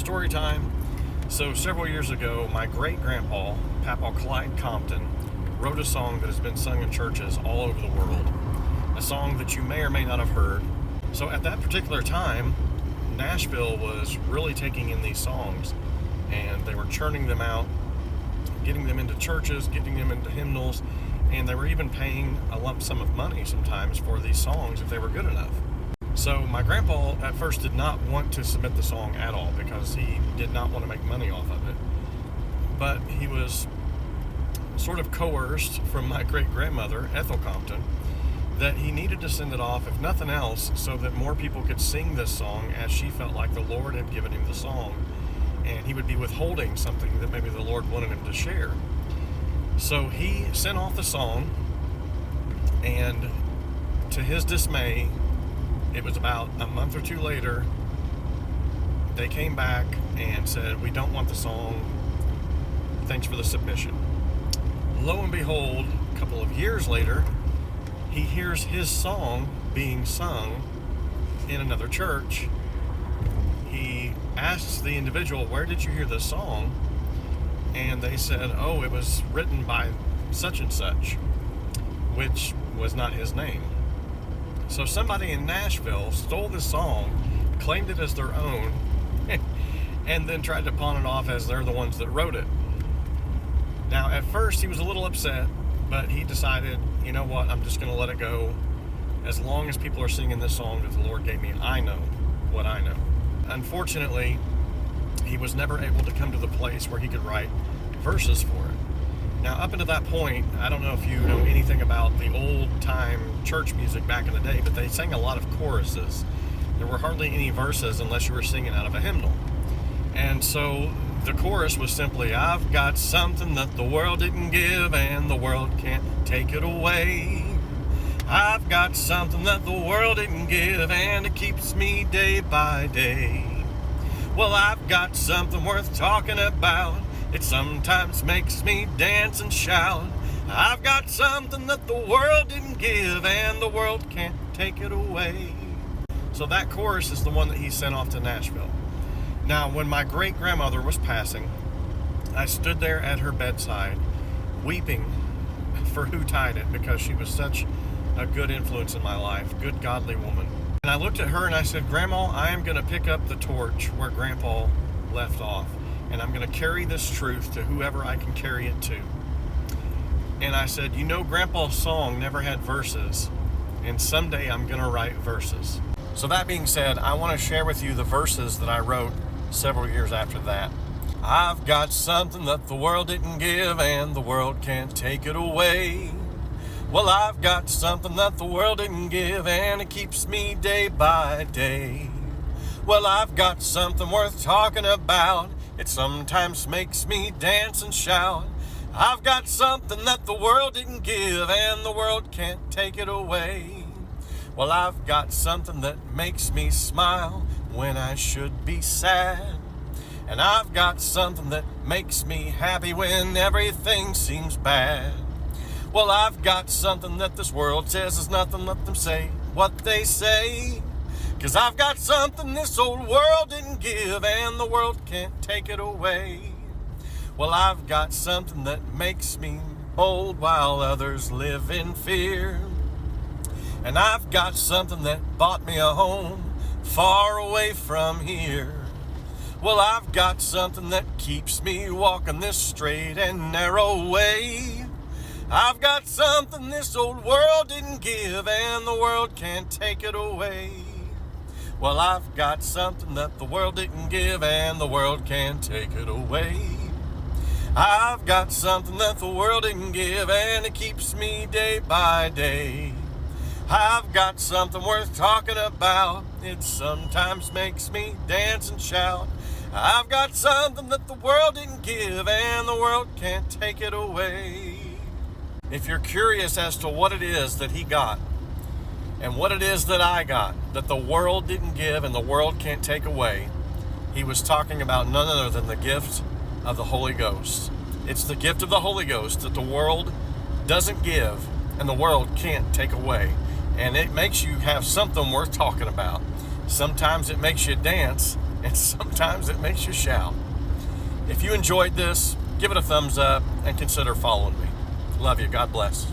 Story time. So several years ago, my great-grandpa, Papa Clyde Compton, wrote a song that has been sung in churches all over the world. A song that you may or may not have heard. So at that particular time, Nashville was really taking in these songs, and they were churning them out, getting them into churches, getting them into hymnals, and they were even paying a lump sum of money sometimes for these songs if they were good enough. So my grandpa at first did not want to submit the song at all because he did not want to make money off of it. But he was sort of coerced from my great-grandmother, Ethel Compton, that he needed to send it off, if nothing else, so that more people could sing this song as she felt like the Lord had given him the song, and he would be withholding something that maybe the Lord wanted him to share. So he sent off the song, and to his dismay, it was about a month or two later, they came back and said, "We don't want the song. Thanks for the submission." Lo and behold, a couple of years later, he hears his song being sung in another church. He asks the individual, "Where did you hear this song?" And they said, "Oh, it was written by such and such," which was not his name. So somebody in Nashville stole this song, claimed it as their own, and then tried to pawn it off as they're the ones that wrote it. Now, at first, he was a little upset, but he decided, you know what, I'm just going to let it go. As long as people are singing this song that the Lord gave me, I know what I know. Unfortunately, he was never able to come to the place where he could write verses for it. Now, up until that point, I don't know if you know anything about the old-time church music back in the day, but they sang a lot of choruses. There were hardly any verses unless you were singing out of a hymnal. And so the chorus was simply, "I've got something that the world didn't give, and the world can't take it away. I've got something that the world didn't give, and it keeps me day by day. Well, I've got something worth talking about. It sometimes makes me dance and shout. I've got something that the world didn't give, and the world can't take it away." So that chorus is the one that he sent off to Nashville. Now, when my great-grandmother was passing, I stood there at her bedside, weeping for who tied it, because she was such a good influence in my life, good godly woman. And I looked at her and I said, "Grandma, I am going to pick up the torch where Grandpa left off, and I'm going to carry this truth to whoever I can carry it to." And I said, "You know, Grandpa's song never had verses, and someday I'm going to write verses." So that being said, I want to share with you the verses that I wrote several years after that. I've got something that the world didn't give, and the world can't take it away. Well, I've got something that the world didn't give, and it keeps me day by day. Well, I've got something worth talking about. It sometimes makes me dance and shout. I've got something that the world didn't give, and the world can't take it away. Well, I've got something that makes me smile when I should be sad. And I've got something that makes me happy when everything seems bad. Well, I've got something that this world says is nothing, let them say what they say. 'Cause I've got something this old world didn't give, and the world can't take it away. Well, I've got something that makes me bold while others live in fear. And I've got something that bought me a home far away from here. Well, I've got something that keeps me walking this straight and narrow way. I've got something this old world didn't give, and the world can't take it away. Well, I've got something that the world didn't give, and the world can't take it away. I've got something that the world didn't give, and it keeps me day by day. I've got something worth talking about. It sometimes makes me dance and shout. I've got something that the world didn't give, and the world can't take it away. If you're curious as to what it is that he got, and what it is that I got, that the world didn't give and the world can't take away, he was talking about none other than the gift of the Holy Ghost. It's the gift of the Holy Ghost that the world doesn't give and the world can't take away. And it makes you have something worth talking about. Sometimes it makes you dance, and sometimes it makes you shout. If you enjoyed this, give it a thumbs up and consider following me. Love you. God bless.